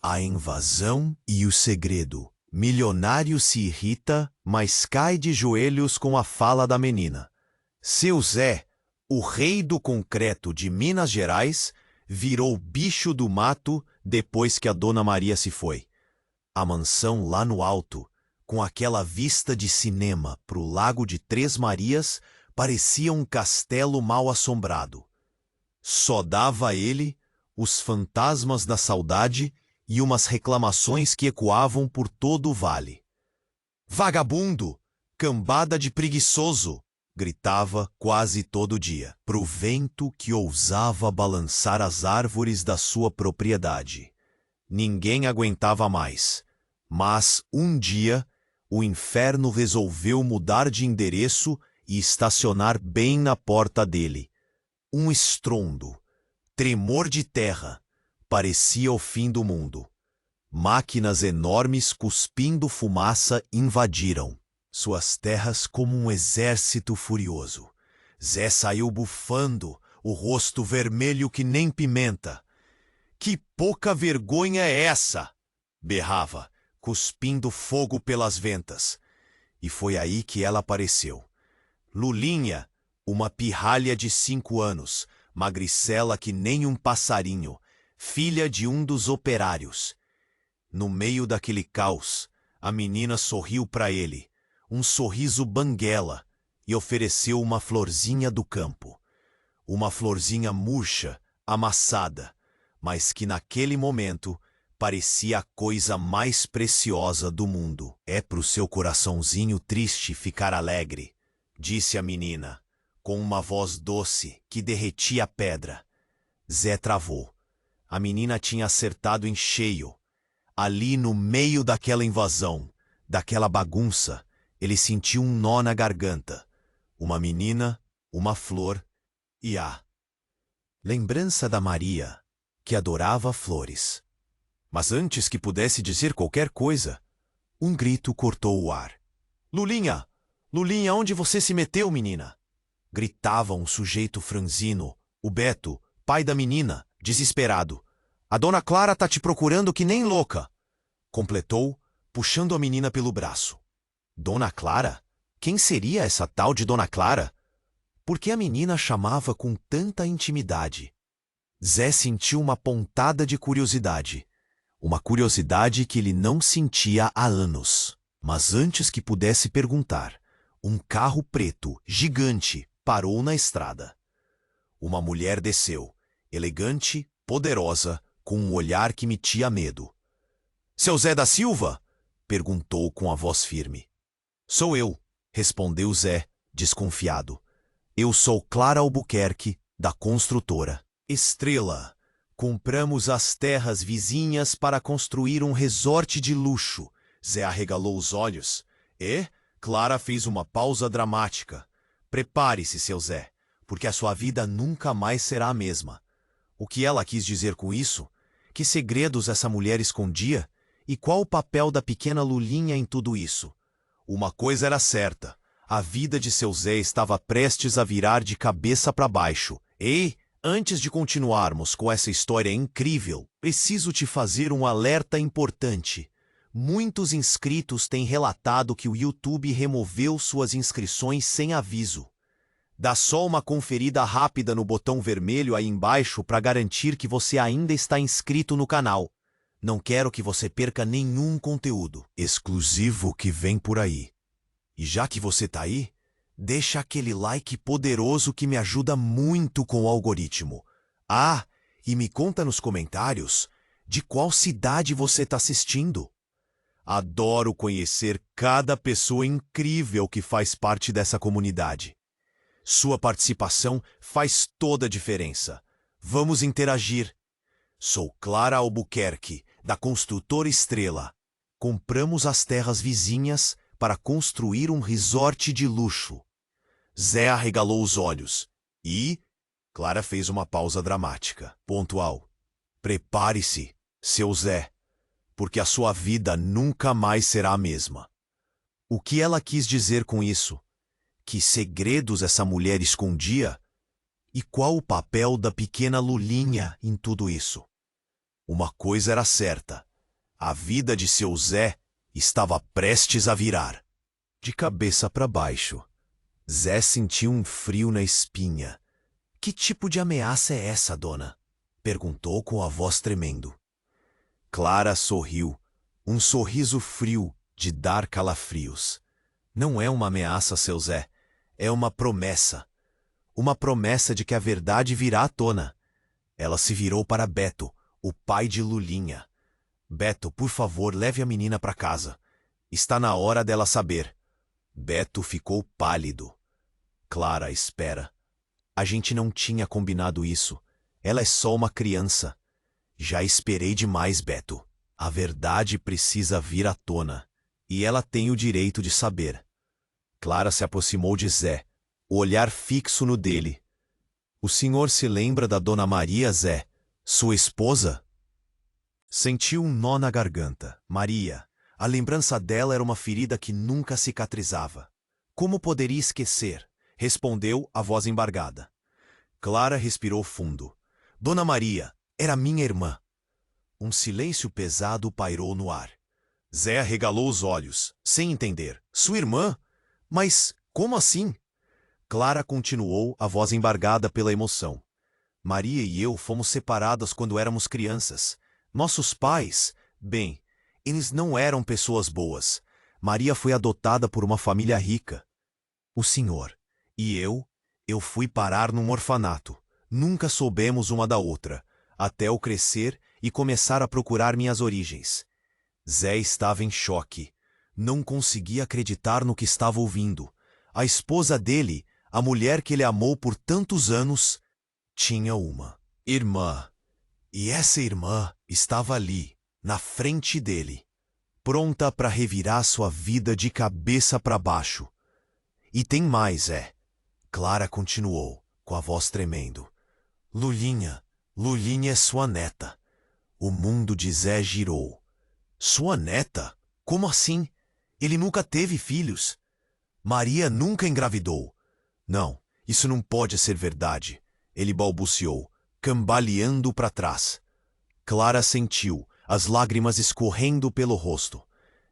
A invasão e o segredo. Milionário se irrita, mas cai de joelhos com a fala da menina. Seu Zé, o rei do concreto de Minas Gerais, virou bicho do mato depois que a Dona Maria se foi. A mansão lá no alto, com aquela vista de cinema pro Lago de Três Marias, parecia um castelo mal assombrado. Só dava a ele os fantasmas da saudade e umas reclamações que ecoavam por todo o vale. Vagabundo! Cambada de preguiçoso! Gritava quase todo dia, pro vento que ousava balançar as árvores da sua propriedade. Ninguém aguentava mais, mas um dia o inferno resolveu mudar de endereço e estacionar bem na porta dele. Um estrondo, tremor de terra, parecia o fim do mundo. Máquinas enormes cuspindo fumaça invadiram suas terras como um exército furioso. Zé saiu bufando, o rosto vermelho que nem pimenta. Que pouca vergonha é essa? Berrava, cuspindo fogo pelas ventas. E foi aí que ela apareceu. Lulinha, uma pirralha de 5 anos, magricela que nem um passarinho, filha de um dos operários. No meio daquele caos, a menina sorriu para ele, um sorriso banguela, e ofereceu uma florzinha do campo. Uma florzinha murcha, amassada, mas que naquele momento parecia a coisa mais preciosa do mundo. É pro seu coraçãozinho triste ficar alegre, disse a menina, com uma voz doce que derretia a pedra. Zé travou. A menina tinha acertado em cheio. Ali no meio daquela invasão, daquela bagunça, ele sentiu um nó na garganta. Uma menina, uma flor e a lembrança da Maria, que adorava flores. Mas antes que pudesse dizer qualquer coisa, um grito cortou o ar. Lulinha! Lulinha, onde você se meteu, menina? Gritava um sujeito franzino, o Beto, pai da menina, desesperado. A Dona Clara tá te procurando que nem louca, completou, puxando a menina pelo braço. Dona Clara? Quem seria essa tal de Dona Clara? Por que a menina chamava com tanta intimidade? Zé sentiu uma pontada de curiosidade. Uma curiosidade que ele não sentia há anos. Mas antes que pudesse perguntar, um carro preto, gigante, parou na estrada. Uma mulher desceu, elegante, poderosa, com um olhar que metia medo. Seu Zé da Silva? Perguntou com a voz firme. Sou eu, respondeu Zé, desconfiado. Eu sou Clara Albuquerque, da construtora Estrela. Compramos as terras vizinhas para construir um resort de luxo. Zé arregalou os olhos. E Clara fez uma pausa dramática. Prepare-se, seu Zé, porque a sua vida nunca mais será a mesma. O que ela quis dizer com isso? Que segredos essa mulher escondia? E qual o papel da pequena Lulinha em tudo isso? Uma coisa era certa. A vida de seu Zé estava prestes a virar de cabeça para baixo. E, antes de continuarmos com essa história incrível, preciso te fazer um alerta importante. Muitos inscritos têm relatado que o YouTube removeu suas inscrições sem aviso. Dá só uma conferida rápida no botão vermelho aí embaixo para garantir que você ainda está inscrito no canal. Não quero que você perca nenhum conteúdo exclusivo que vem por aí. E já que você tá aí, deixa aquele like poderoso que me ajuda muito com o algoritmo. Ah, e me conta nos comentários de qual cidade você está assistindo. Adoro conhecer cada pessoa incrível que faz parte dessa comunidade. Sua participação faz toda a diferença. Vamos interagir. Sou Clara Albuquerque, da Construtora Estrela. Compramos as terras vizinhas para construir um resort de luxo. Zé arregalou os olhos e Clara fez uma pausa dramática, pontual. Prepare-se, seu Zé, porque a sua vida nunca mais será a mesma. O que ela quis dizer com isso? Que segredos essa mulher escondia? E qual o papel da pequena Lulinha em tudo isso? Uma coisa era certa. A vida de seu Zé estava prestes a virar. De cabeça para baixo, Zé sentiu um frio na espinha. Que tipo de ameaça é essa, dona? Perguntou com a voz tremendo. Clara sorriu, um sorriso frio de dar calafrios. Não é uma ameaça, seu Zé, é uma promessa. Uma promessa de que a verdade virá à tona. Ela se virou para Beto, o pai de Lulinha. Beto, por favor, leve a menina para casa. Está na hora dela saber. Beto ficou pálido. Clara, espera. A gente não tinha combinado isso. Ela é só uma criança. Já esperei demais, Beto. A verdade precisa vir à tona. E ela tem o direito de saber. Clara se aproximou de Zé, o olhar fixo no dele. O senhor se lembra da Dona Maria, Zé, sua esposa? Sentiu um nó na garganta. Maria. A lembrança dela era uma ferida que nunca cicatrizava. Como poderia esquecer? Respondeu a voz embargada. Clara respirou fundo. Dona Maria, era minha irmã. Um silêncio pesado pairou no ar. Zé arregalou os olhos, sem entender. Sua irmã? Mas como assim? Clara continuou, a voz embargada pela emoção. Maria e eu fomos separadas quando éramos crianças. Nossos pais, bem, eles não eram pessoas boas. Maria foi adotada por uma família rica. O senhor e eu fui parar num orfanato. Nunca soubemos uma da outra, até eu crescer e começar a procurar minhas origens. Zé estava em choque. Não conseguia acreditar no que estava ouvindo. A esposa dele, a mulher que ele amou por tantos anos, tinha uma irmã. E essa irmã estava ali, na frente dele, pronta para revirar sua vida de cabeça para baixo. E tem mais, Clara continuou, com a voz tremendo. Lulinha é sua neta. O mundo de Zé girou. Sua neta? Como assim? Ele nunca teve filhos. Maria nunca engravidou. Não, isso não pode ser verdade. Ele balbuciou, cambaleando para trás. Clara sentiu, as lágrimas escorrendo pelo rosto.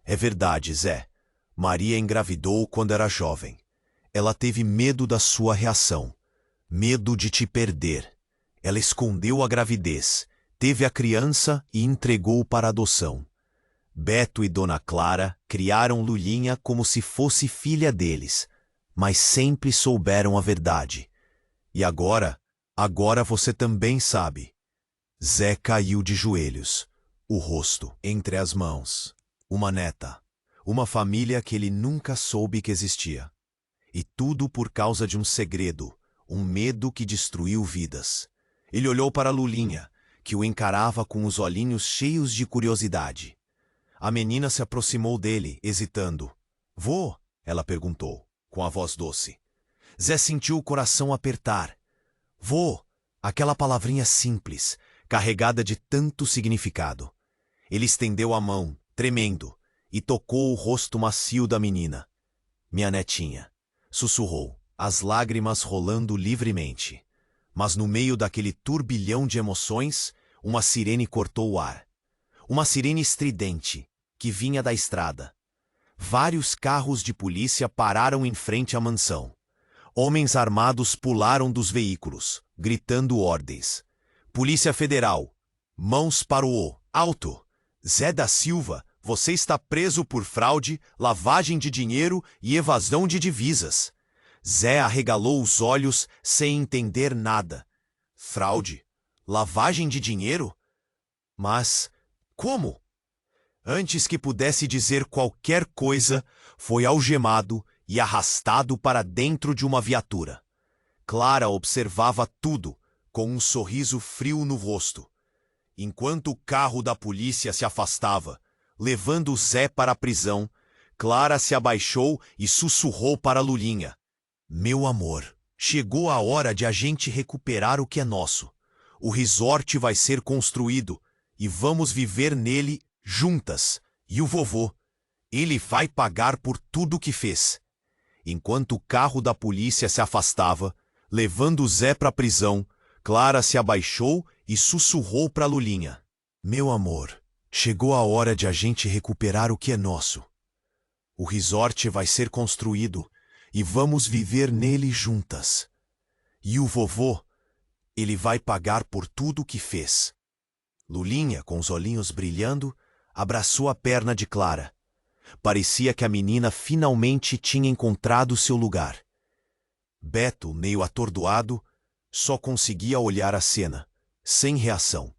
É verdade, Zé. Maria engravidou quando era jovem. Ela teve medo da sua reação. Medo de te perder. Ela escondeu a gravidez, teve a criança e entregou para adoção. Beto e Dona Clara criaram Lulinha como se fosse filha deles, mas sempre souberam a verdade. E agora você também sabe. Zé caiu de joelhos, o rosto entre as mãos. Uma neta, uma família que ele nunca soube que existia. E tudo por causa de um segredo, um medo que destruiu vidas. Ele olhou para Lulinha, que o encarava com os olhinhos cheios de curiosidade. A menina se aproximou dele, hesitando. Vô? Ela perguntou, com a voz doce. Zé sentiu o coração apertar. Vô, aquela palavrinha simples, carregada de tanto significado. Ele estendeu a mão, tremendo, e tocou o rosto macio da menina. Minha netinha, sussurrou, as lágrimas rolando livremente. Mas no meio daquele turbilhão de emoções, uma sirene cortou o ar. Uma sirene estridente, que vinha da estrada. Vários carros de polícia pararam em frente à mansão. Homens armados pularam dos veículos, gritando ordens. Polícia Federal, mãos para o alto. Zé da Silva, você está preso por fraude, lavagem de dinheiro e evasão de divisas. Zé arregalou os olhos sem entender nada. Fraude? Lavagem de dinheiro? Mas como? Antes que pudesse dizer qualquer coisa, foi algemado e arrastado para dentro de uma viatura. Clara observava tudo, com um sorriso frio no rosto. Enquanto o carro da polícia se afastava, levando Zé para a prisão, Clara se abaixou e sussurrou para Lulinha. Meu amor, chegou a hora de a gente recuperar o que é nosso. O resort vai ser construído e vamos viver nele juntas. E o vovô, ele vai pagar por tudo o que fez. Enquanto o carro da polícia se afastava, levando Zé para a prisão, Clara se abaixou e sussurrou para Lulinha. Meu amor, Chegou a hora de a gente recuperar o que é nosso. O resort vai ser construído e vamos viver nele juntas. E o vovô, ele vai pagar por tudo o que fez. Lulinha, com os olhinhos brilhando, abraçou a perna de Clara. Parecia que a menina finalmente tinha encontrado seu lugar. Beto, meio atordoado, só conseguia olhar a cena, sem reação.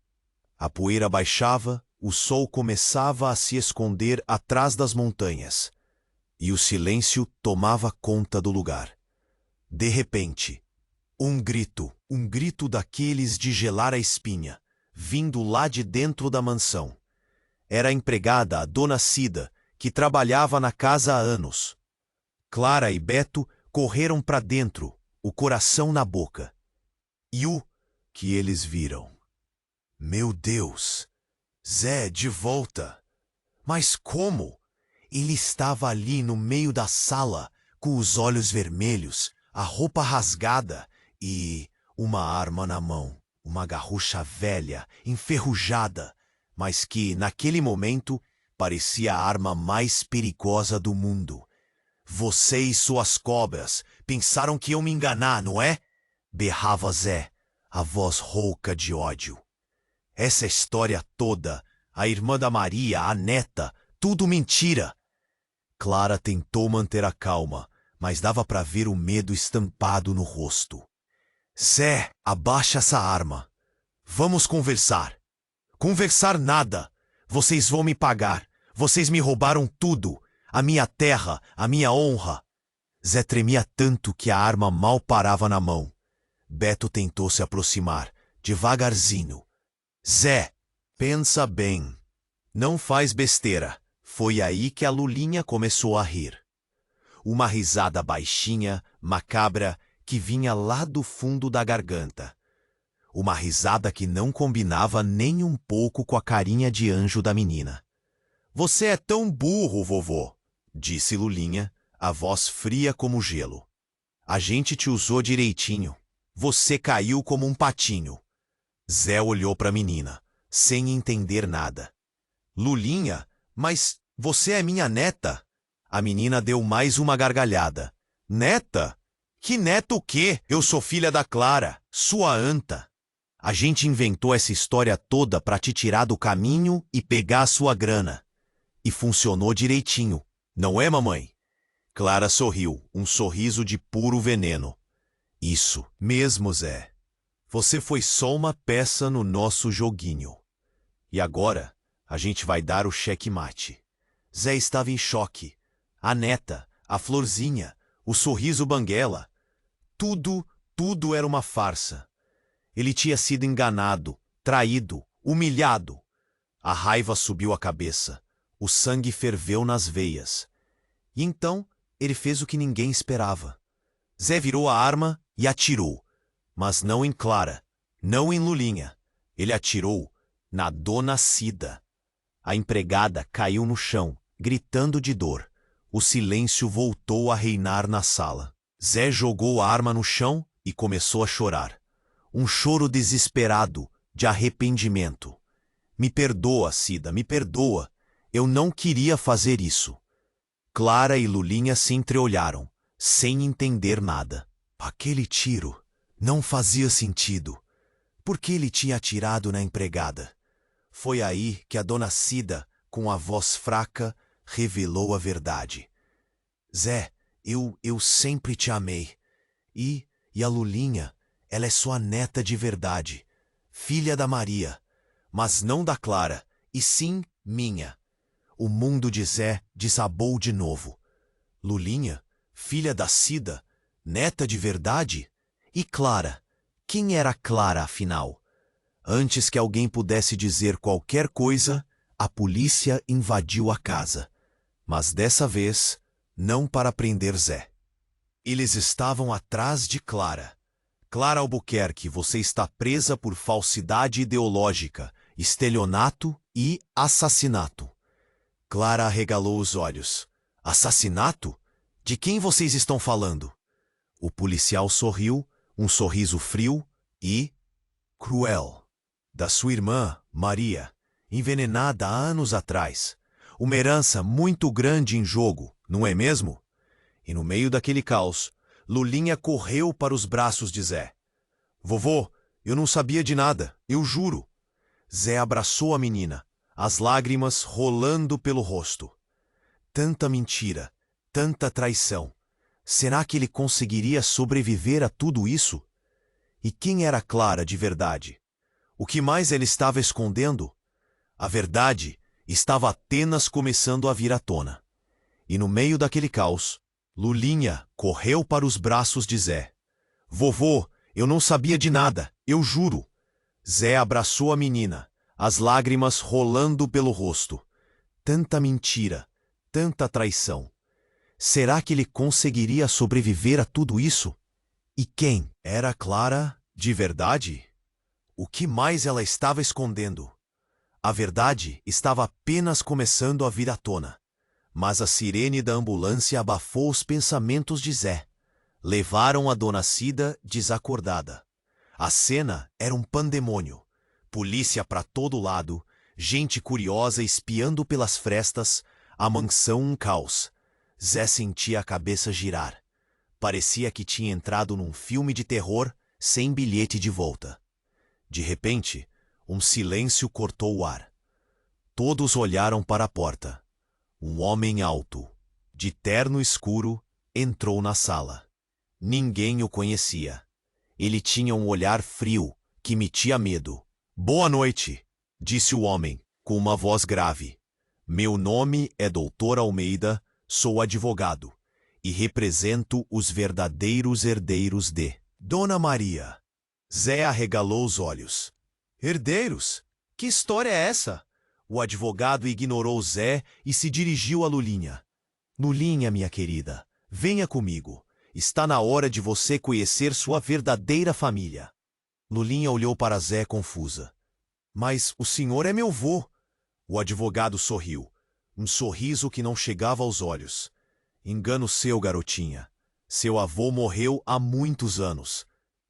A poeira baixava, o sol começava a se esconder atrás das montanhas, e o silêncio tomava conta do lugar. De repente, um grito daqueles de gelar a espinha, vindo lá de dentro da mansão. Era a empregada, a dona Cida, que trabalhava na casa há anos. Clara e Beto correram para dentro, o coração na boca. E o que eles viram? Meu Deus! Zé de volta! Mas como? Ele estava ali no meio da sala, com os olhos vermelhos, a roupa rasgada e uma arma na mão. Uma garrucha velha, enferrujada, mas que, naquele momento, parecia a arma mais perigosa do mundo. Você e suas cobras pensaram que iam me enganar, não é? Berrava Zé, a voz rouca de ódio. Essa história toda, a irmã da Maria, a neta, tudo mentira. Clara tentou manter a calma, mas dava para ver o medo estampado no rosto. Zé, abaixa essa arma. Vamos conversar. Conversar nada. Vocês vão me pagar. Vocês me roubaram tudo. A minha terra, a minha honra. Zé tremia tanto que a arma mal parava na mão. Beto tentou se aproximar, devagarzinho. Zé, pensa bem. Não faz besteira. Foi aí que a Lulinha começou a rir. Uma risada baixinha, macabra, que vinha lá do fundo da garganta. Uma risada que não combinava nem um pouco com a carinha de anjo da menina. Você é tão burro, vovô, disse Lulinha, a voz fria como gelo. A gente te usou direitinho. Você caiu como um patinho. Zé olhou para a menina, sem entender nada. Lulinha, mas você é minha neta. A menina deu mais uma gargalhada. Neta? Que neta o quê? Eu sou filha da Clara, sua anta. A gente inventou essa história toda para te tirar do caminho e pegar a sua grana. E funcionou direitinho, não é, mamãe? Clara sorriu, um sorriso de puro veneno. Isso mesmo, Zé. Você foi só uma peça no nosso joguinho. E agora, a gente vai dar o checkmate. Zé estava em choque. A neta, a florzinha, o sorriso banguela. Tudo era uma farsa. Ele tinha sido enganado, traído, humilhado. A raiva subiu à cabeça. O sangue ferveu nas veias. E então, ele fez o que ninguém esperava. Zé virou a arma e atirou. Mas não em Clara, não em Lulinha. Ele atirou na dona Cida. A empregada caiu no chão, gritando de dor. O silêncio voltou a reinar na sala. Zé jogou a arma no chão e começou a chorar. Um choro desesperado, de arrependimento. Me perdoa, Cida, me perdoa. Eu não queria fazer isso. Clara e Lulinha se entreolharam, sem entender nada. Aquele tiro não fazia sentido. Por que ele tinha atirado na empregada? Foi aí que a dona Cida, com a voz fraca, revelou a verdade. Zé, eu sempre te amei. E a Lulinha, ela é sua neta de verdade, filha da Maria, mas não da Clara, e sim minha. O mundo de Zé desabou de novo. Lulinha, filha da Cida, neta de verdade? E Clara? Quem era Clara, afinal? Antes que alguém pudesse dizer qualquer coisa, a polícia invadiu a casa. Mas dessa vez, não para prender Zé. Eles estavam atrás de Clara. Clara Albuquerque, você está presa por falsidade ideológica, estelionato e assassinato. Clara arregalou os olhos. Assassinato? De quem vocês estão falando? O policial sorriu, um sorriso frio e cruel. Da sua irmã, Maria. envenenada há anos atrás. Uma herança muito grande em jogo, não é mesmo? E no meio daquele caos, Lulinha correu para os braços de Zé. Vovô, eu não sabia de nada, eu juro. Zé abraçou a menina, as lágrimas rolando pelo rosto. Tanta mentira, tanta traição. Será que ele conseguiria sobreviver a tudo isso? E quem era Clara de verdade? O que mais ela estava escondendo? A verdade estava apenas começando a vir à tona. E no meio daquele caos, Lulinha correu para os braços de Zé. Vovô, eu não sabia de nada, eu juro. Zé abraçou a menina, as lágrimas rolando pelo rosto. Tanta mentira, tanta traição. Será que ele conseguiria sobreviver a tudo isso? E quem era Clara de verdade? O que mais ela estava escondendo? A verdade estava apenas começando a vir à tona. Mas a sirene da ambulância abafou os pensamentos de Zé. Levaram a dona Cida desacordada. A cena era um pandemônio. Polícia para todo lado, gente curiosa espiando pelas frestas, a mansão um caos. Zé sentia a cabeça girar. Parecia que tinha entrado num filme de terror sem bilhete de volta. De repente, um silêncio cortou o ar. Todos olharam para a porta. Um homem alto, de terno escuro, entrou na sala. Ninguém o conhecia. Ele tinha um olhar frio, que metia medo. Boa noite, disse o homem, com uma voz grave. Meu nome é Dr. Almeida, sou advogado, e represento os verdadeiros herdeiros de Dona Maria. Zé arregalou os olhos. Herdeiros? Que história é essa? O advogado ignorou Zé e se dirigiu a Lulinha. Lulinha, minha querida, venha comigo. Está na hora de você conhecer sua verdadeira família. Lulinha olhou para Zé confusa. Mas o senhor é meu vô. O advogado sorriu. Um sorriso que não chegava aos olhos. Engano seu, garotinha. Seu avô morreu há muitos anos.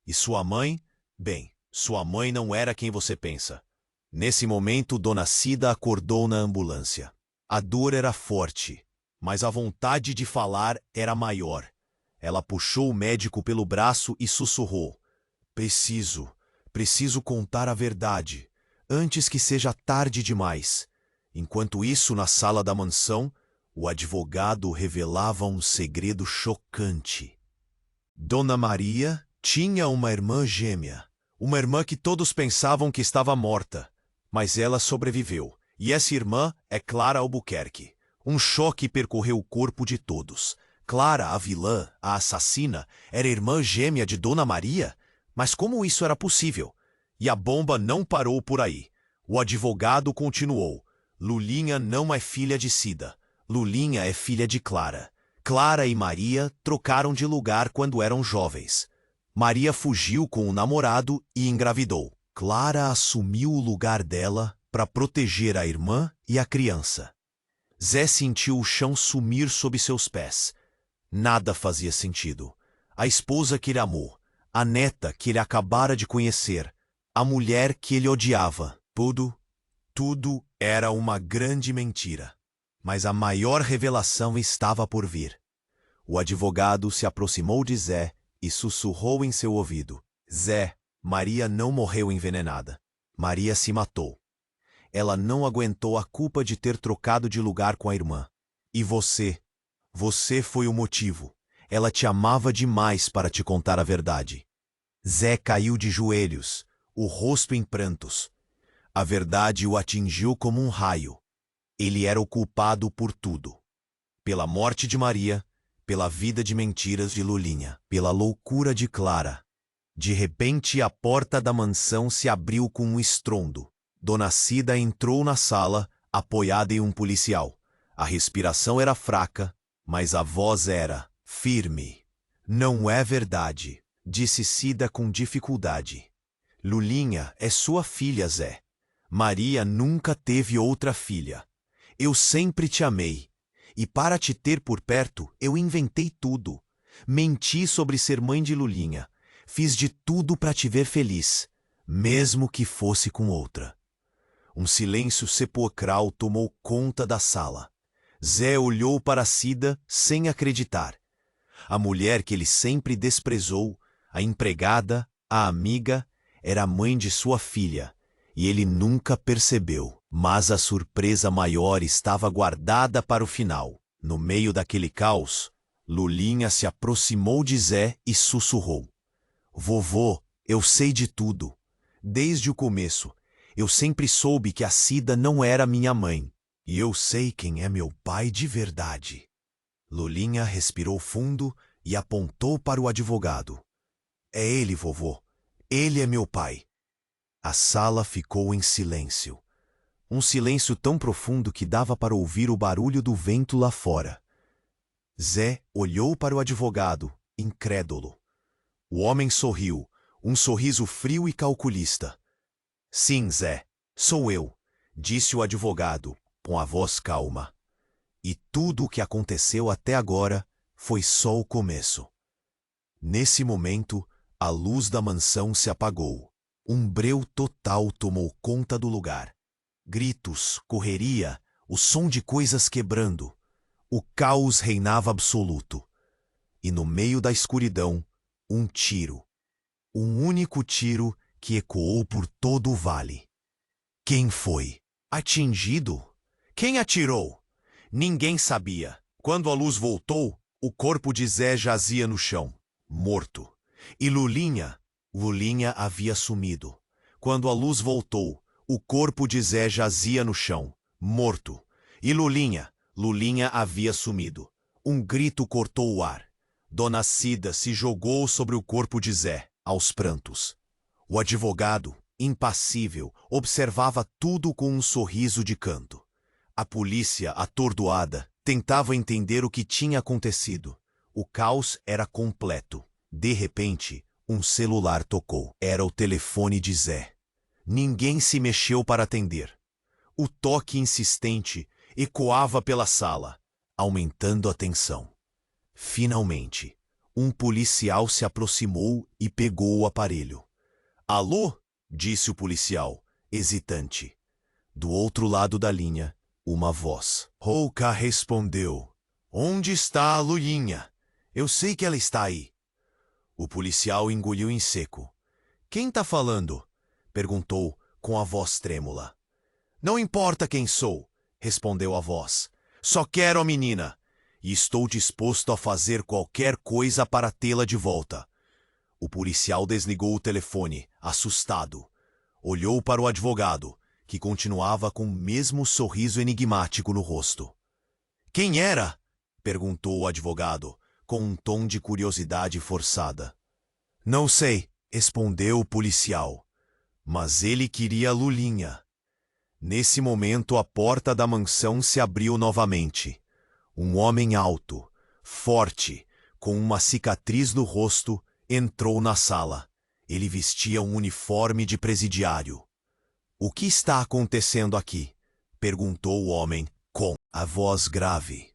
E sua mãe? Bem, sua mãe não era quem você pensa. Nesse momento, Dona Cida acordou na ambulância. A dor era forte, mas a vontade de falar era maior. Ela puxou o médico pelo braço e sussurrou. Preciso contar a verdade, antes que seja tarde demais. Enquanto isso, na sala da mansão, o advogado revelava um segredo chocante. Dona Maria tinha uma irmã gêmea. Uma irmã que todos pensavam que estava morta. Mas ela sobreviveu, e essa irmã é Clara Albuquerque. Um choque percorreu o corpo de todos. Clara, a vilã, a assassina, era irmã gêmea de Dona Maria? Mas como isso era possível? E a bomba não parou por aí. O advogado continuou. Lulinha não é filha de Cida. Lulinha é filha de Clara. Clara e Maria trocaram de lugar quando eram jovens. Maria fugiu com o namorado e engravidou. Clara assumiu o lugar dela para proteger a irmã e a criança. Zé sentiu o chão sumir sob seus pés. Nada fazia sentido. A esposa que ele amou, a neta que ele acabara de conhecer, a mulher que ele odiava. Tudo era uma grande mentira. Mas a maior revelação estava por vir. O advogado se aproximou de Zé e sussurrou em seu ouvido. Zé, Maria não morreu envenenada. Maria se matou. Ela não aguentou a culpa de ter trocado de lugar com a irmã. E você? Você foi o motivo. Ela te amava demais para te contar a verdade. Zé caiu de joelhos, o rosto em prantos. A verdade o atingiu como um raio. Ele era o culpado por tudo. Pela morte de Maria, pela vida de mentiras de Lulinha, pela loucura de Clara. De repente, a porta da mansão se abriu com um estrondo. Dona Cida entrou na sala, apoiada em um policial. A respiração era fraca, mas a voz era firme. Não é verdade, disse Cida com dificuldade. Lulinha é sua filha, Zé. Maria nunca teve outra filha. Eu sempre te amei. E para te ter por perto, eu inventei tudo. Menti sobre ser mãe de Lulinha. Fiz de tudo para te ver feliz, mesmo que fosse com outra. Um silêncio sepulcral tomou conta da sala. Zé olhou para Cida sem acreditar. A mulher que ele sempre desprezou, a empregada, a amiga, era a mãe de sua filha, e ele nunca percebeu. Mas a surpresa maior estava guardada para o final. No meio daquele caos, Lulinha se aproximou de Zé e sussurrou: Vovô, eu sei de tudo. Desde o começo, eu sempre soube que a Cida não era minha mãe. E eu sei quem é meu pai de verdade. Lulinha respirou fundo e apontou para o advogado. É ele, vovô. Ele é meu pai. A sala ficou em silêncio. Um silêncio tão profundo que dava para ouvir o barulho do vento lá fora. Zé olhou para o advogado, incrédulo. O homem sorriu, um sorriso frio e calculista. Sim, Zé, sou eu, disse o advogado, com a voz calma. E tudo o que aconteceu até agora foi só o começo. Nesse momento, a luz da mansão se apagou. Um breu total tomou conta do lugar. Gritos, correria, o som de coisas quebrando. O caos reinava absoluto. E no meio da escuridão, um tiro. Um único tiro que ecoou por todo o vale. Quem foi? Atingido? Quem atirou? Ninguém sabia. Quando a luz voltou, o corpo de Zé jazia no chão, morto. E Lulinha havia sumido. Quando a luz voltou, o corpo de Zé jazia no chão, morto. E Lulinha havia sumido. Um grito cortou o ar. Dona Cida se jogou sobre o corpo de Zé, aos prantos. O advogado, impassível, observava tudo com um sorriso de canto. A polícia, atordoada, tentava entender o que tinha acontecido. O caos era completo. De repente, um celular tocou. Era o telefone de Zé. Ninguém se mexeu para atender. O toque insistente ecoava pela sala, aumentando a tensão. Finalmente, um policial se aproximou e pegou o aparelho. Alô? Disse o policial, hesitante. Do outro lado da linha, uma voz. Rouca respondeu. Onde está a Lulinha? Eu sei que ela está aí. O policial engoliu em seco. Quem tá falando? Perguntou com a voz trêmula. Não importa quem sou, respondeu a voz. Só quero a menina. E estou disposto a fazer qualquer coisa para tê-la de volta. O policial desligou o telefone, assustado. Olhou para o advogado, que continuava com o mesmo sorriso enigmático no rosto. Quem era? Perguntou o advogado, com um tom de curiosidade forçada. Não sei, respondeu o policial. Mas ele queria Lulinha. Nesse momento, a porta da mansão se abriu novamente. Um homem alto, forte, com uma cicatriz no rosto, entrou na sala. Ele vestia um uniforme de presidiário. O que está acontecendo aqui? Perguntou o homem, com a voz grave.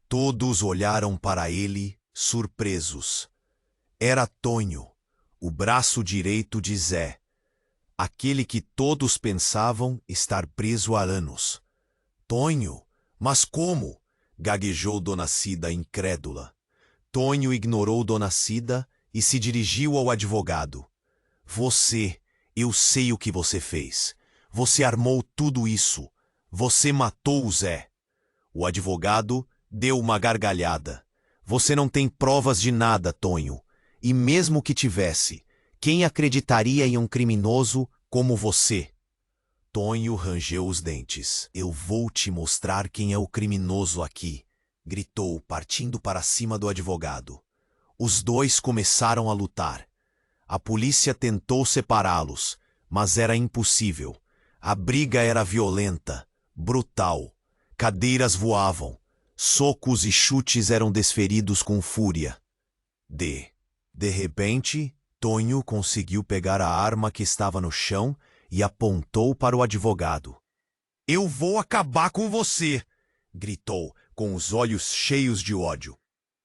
Todos olharam para ele, surpresos. Era Tonho, o braço direito de Zé. Aquele que todos pensavam estar preso há anos. Tonho? Mas como? Gaguejou Dona Cida incrédula. Tonho ignorou Dona Cida e se dirigiu ao advogado. Eu sei o que você fez. Você armou tudo isso. Você matou o Zé. O advogado deu uma gargalhada. Você não tem provas de nada, Tonho. E mesmo que tivesse, quem acreditaria em um criminoso como você? Tonho rangeu os dentes. Eu vou te mostrar quem é o criminoso aqui, gritou, partindo para cima do advogado. Os dois começaram a lutar. A polícia tentou separá-los, mas era impossível. A briga era violenta, brutal. Cadeiras voavam. Socos e chutes eram desferidos com fúria. De repente, Tonho conseguiu pegar a arma que estava no chão e apontou para o advogado. Eu vou acabar com você! Gritou, com os olhos cheios de ódio.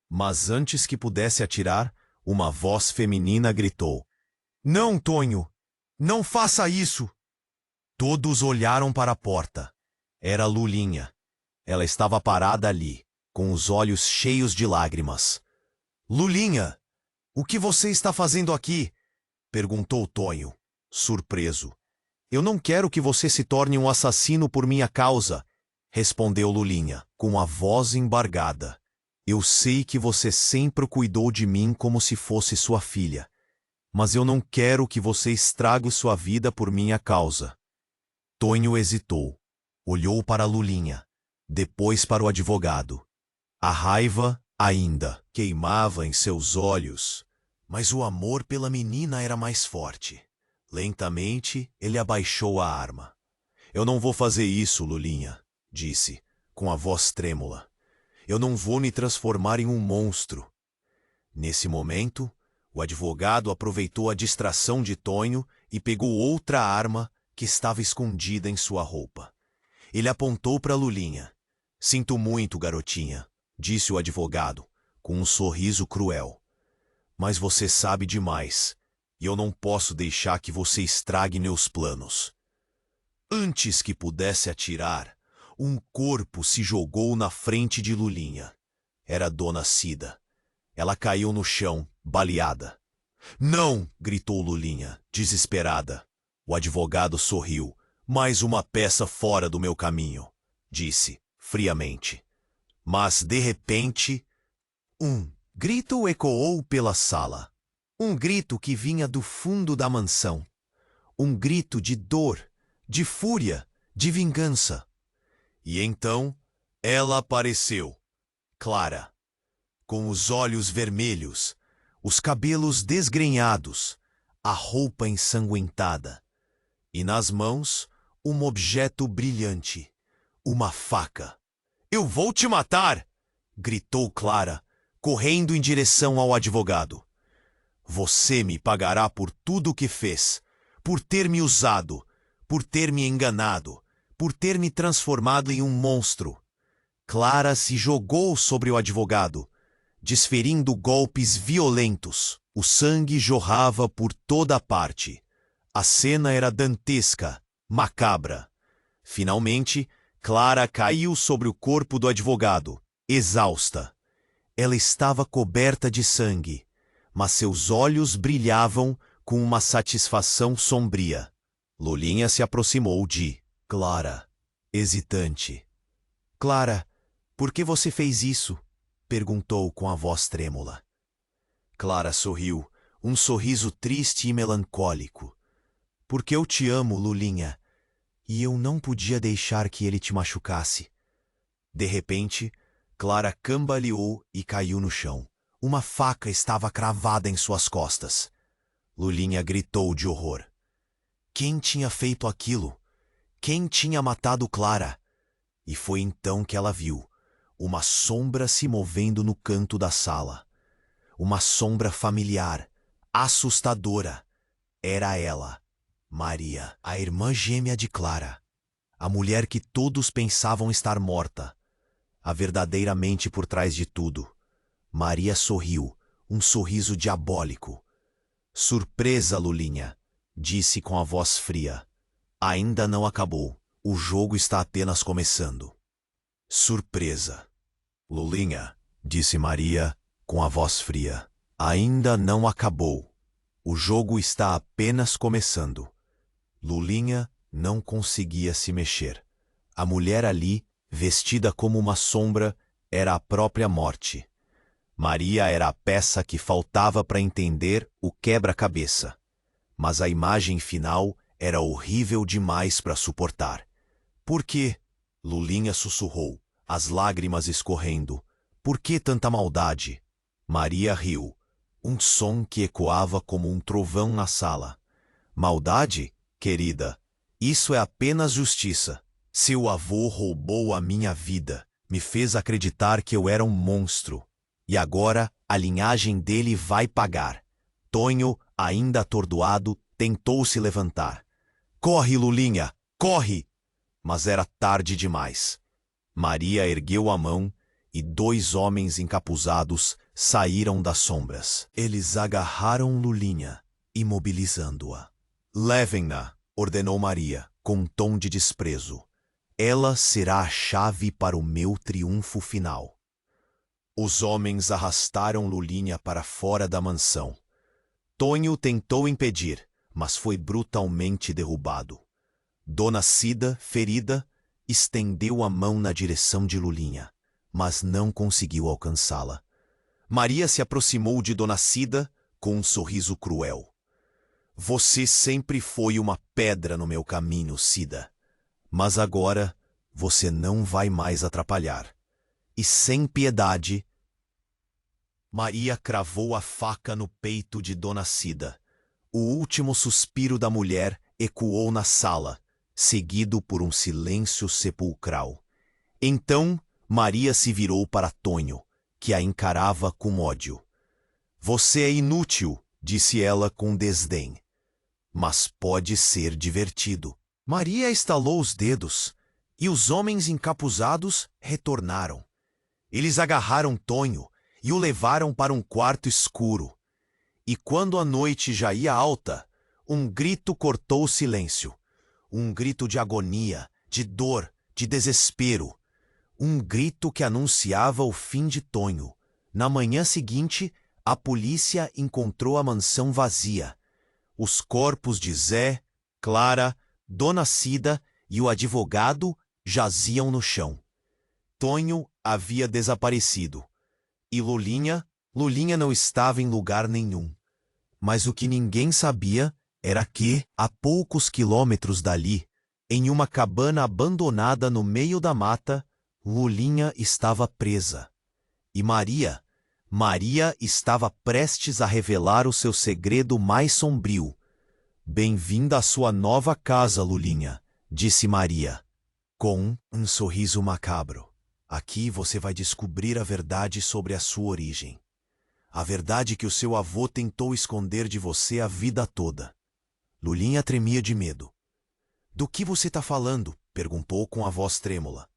Mas antes que pudesse atirar, uma voz feminina gritou. Não, Tonho! Não faça isso! Todos olharam para a porta. Era Lulinha. Ela estava parada ali, com os olhos cheios de lágrimas. Lulinha, o que você está fazendo aqui? Perguntou Tonho, surpreso. Eu não quero que você se torne um assassino por minha causa, respondeu Lulinha, com a voz embargada. Eu sei que você sempre cuidou de mim como se fosse sua filha, mas eu não quero que você estrague sua vida por minha causa. Tonho hesitou, olhou para Lulinha, depois para o advogado. A raiva ainda queimava em seus olhos, mas o amor pela menina era mais forte. Lentamente, ele abaixou a arma. Eu não vou fazer isso, Lulinha, disse, com a voz trêmula. Eu não vou me transformar em um monstro. Nesse momento, o advogado aproveitou a distração de Tonho e pegou outra arma que estava escondida em sua roupa. Ele apontou para Lulinha. Sinto muito, garotinha, disse o advogado, com um sorriso cruel. Mas você sabe demais, e eu não posso deixar que você estrague meus planos. Antes que pudesse atirar, um corpo se jogou na frente de Lulinha. Era Dona Cida. Ela caiu no chão, baleada. Não! Gritou Lulinha, desesperada. O advogado sorriu. Mais uma peça fora do meu caminho, disse, friamente. Mas, de repente, um grito ecoou pela sala. Um grito que vinha do fundo da mansão. Um grito de dor, de fúria, de vingança. E então, ela apareceu, Clara, com os olhos vermelhos, os cabelos desgrenhados, a roupa ensanguentada, e nas mãos um objeto brilhante, uma faca. Eu vou te matar! Gritou Clara, correndo em direção ao advogado. Você me pagará por tudo o que fez, por ter me usado, por ter me enganado, por ter me transformado em um monstro. Clara se jogou sobre o advogado, desferindo golpes violentos. O sangue jorrava por toda parte. A cena era dantesca, macabra. Finalmente, Clara caiu sobre o corpo do advogado, exausta. Ela estava coberta de sangue, mas seus olhos brilhavam com uma satisfação sombria. Lulinha se aproximou de Clara, hesitante. Clara, por que você fez isso? Perguntou com a voz trêmula. Clara sorriu, um sorriso triste e melancólico. Porque eu te amo, Lulinha, e eu não podia deixar que ele te machucasse. De repente, Clara cambaleou e caiu no chão. Uma faca estava cravada em suas costas. Lulinha gritou de horror. Quem tinha feito aquilo? Quem tinha matado Clara? E foi então que ela viu uma sombra se movendo no canto da sala. Uma sombra familiar, assustadora. Era ela, Maria, a irmã gêmea de Clara. A mulher que todos pensavam estar morta. A verdadeira mente por trás de tudo. Maria sorriu, um sorriso diabólico. Surpresa, Lulinha, disse com a voz fria. Ainda não acabou. O jogo está apenas começando. Surpresa. Lulinha, disse Maria com a voz fria. Ainda não acabou. O jogo está apenas começando. Lulinha não conseguia se mexer. A mulher ali, vestida como uma sombra, era a própria morte. Maria era a peça que faltava para entender o quebra-cabeça. Mas a imagem final era horrível demais para suportar. Por quê? Lulinha sussurrou, as lágrimas escorrendo. Por que tanta maldade? Maria riu, um som que ecoava como um trovão na sala. Maldade, querida, isso é apenas justiça. Seu avô roubou a minha vida, me fez acreditar que eu era um monstro. E agora a linhagem dele vai pagar. Tonho, ainda atordoado, tentou se levantar. Corre, Lulinha, corre! Mas era tarde demais. Maria ergueu a mão e 2 homens encapuzados saíram das sombras. Eles agarraram Lulinha, imobilizando-a. Levem-na, ordenou Maria, com um tom de desprezo. Ela será a chave para o meu triunfo final. Os homens arrastaram Lulinha para fora da mansão. Tonho tentou impedir, mas foi brutalmente derrubado. Dona Cida, ferida, estendeu a mão na direção de Lulinha, mas não conseguiu alcançá-la. Maria se aproximou de Dona Cida com um sorriso cruel. Você sempre foi uma pedra no meu caminho, Cida. Mas agora você não vai mais atrapalhar. E sem piedade, Maria cravou a faca no peito de Dona Cida. O último suspiro da mulher ecoou na sala, seguido por um silêncio sepulcral. Então, Maria se virou para Tonho, que a encarava com ódio. Você é inútil, disse ela com desdém. Mas pode ser divertido. Maria estalou os dedos, e os homens encapuzados retornaram. Eles agarraram Tonho e o levaram para um quarto escuro. E quando a noite já ia alta, um grito cortou o silêncio. Um grito de agonia, de dor, de desespero. Um grito que anunciava o fim de Tonho. Na manhã seguinte, a polícia encontrou a mansão vazia. Os corpos de Zé, Clara, Dona Cida e o advogado jaziam no chão. Tonho havia desaparecido. E Lulinha não estava em lugar nenhum. Mas o que ninguém sabia era que, a poucos quilômetros dali, em uma cabana abandonada no meio da mata, Lulinha estava presa. E Maria estava prestes a revelar o seu segredo mais sombrio. Bem-vinda à sua nova casa, Lulinha, disse Maria, com um sorriso macabro. Aqui você vai descobrir a verdade sobre a sua origem. A verdade que o seu avô tentou esconder de você a vida toda. Lulinha tremia de medo. Do que você está falando? Perguntou com a voz trêmula.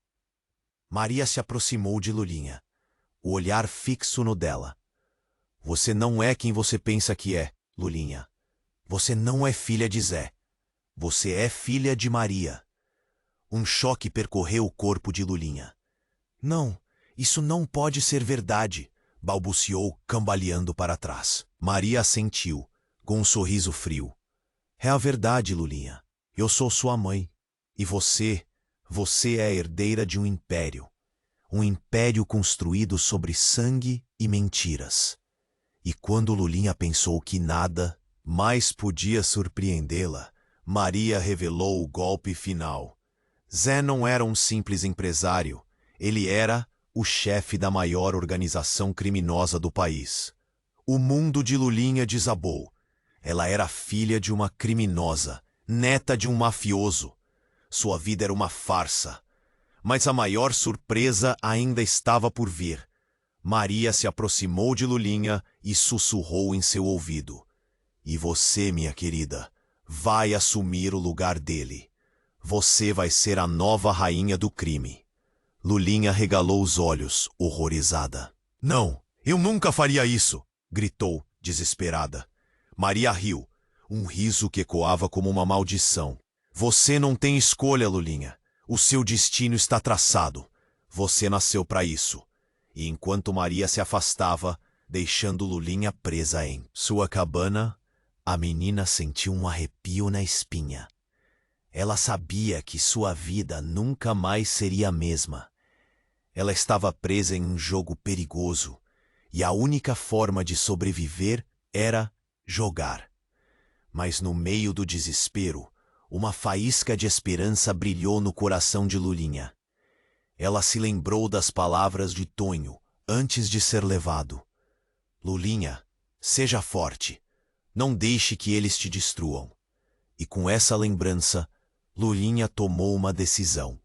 Maria se aproximou de Lulinha, o olhar fixo no dela. Você não é quem você pensa que é, Lulinha. Você não é filha de Zé. Você é filha de Maria. Um choque percorreu o corpo de Lulinha. Não, isso não pode ser verdade, balbuciou, cambaleando para trás. Maria assentiu, com um sorriso frio. É a verdade, Lulinha. Eu sou sua mãe. E você é a herdeira de um império. Um império construído sobre sangue e mentiras. E quando Lulinha pensou que nada mais podia surpreendê-la, Maria revelou o golpe final. Zé não era um simples empresário. Ele era o chefe da maior organização criminosa do país. O mundo de Lulinha desabou. Ela era filha de uma criminosa, neta de um mafioso. Sua vida era uma farsa. Mas a maior surpresa ainda estava por vir. Maria se aproximou de Lulinha e sussurrou em seu ouvido. E você, minha querida, vai assumir o lugar dele. Você vai ser a nova rainha do crime. Lulinha regalou os olhos, horrorizada. Não, eu nunca faria isso, gritou, desesperada. Maria riu, um riso que ecoava como uma maldição. Você não tem escolha, Lulinha. O seu destino está traçado. Você nasceu para isso. E enquanto Maria se afastava, deixando Lulinha presa em sua cabana, a menina sentiu um arrepio na espinha. Ela sabia que sua vida nunca mais seria a mesma. Ela estava presa em um jogo perigoso, e a única forma de sobreviver era jogar. Mas no meio do desespero, uma faísca de esperança brilhou no coração de Lulinha. Ela se lembrou das palavras de Tonho antes de ser levado. Lulinha, seja forte. Não deixe que eles te destruam. E com essa lembrança, Lulinha tomou uma decisão.